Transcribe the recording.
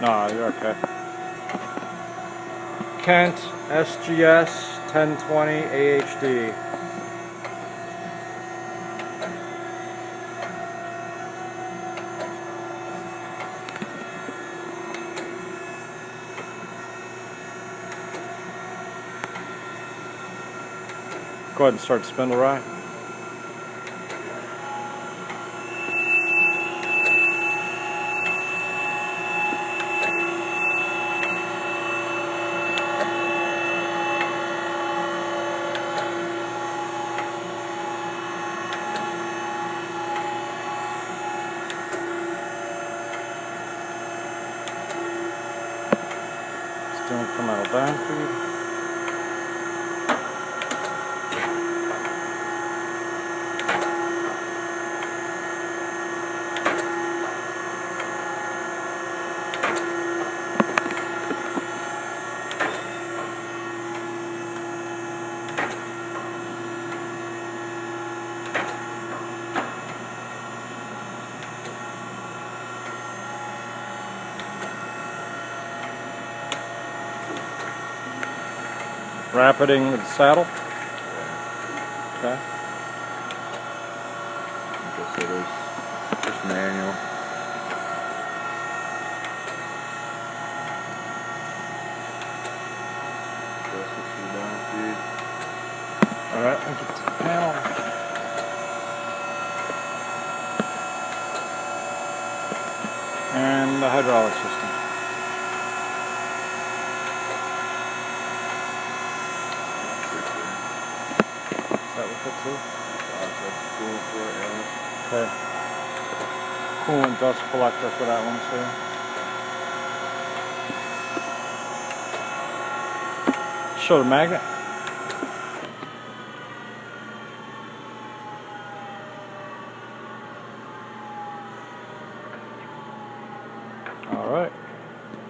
No, you're okay. Kent SGS 1020 AHD. Go ahead and start spindle rack. Still incremental down feed. Rapiding with the saddle. Okay. I guess it is just manual. Alright, I'll get to the panel. And the hydraulic system. Is that with it too? Okay. Coolant dust collector for that one too. Show the magnet. All right.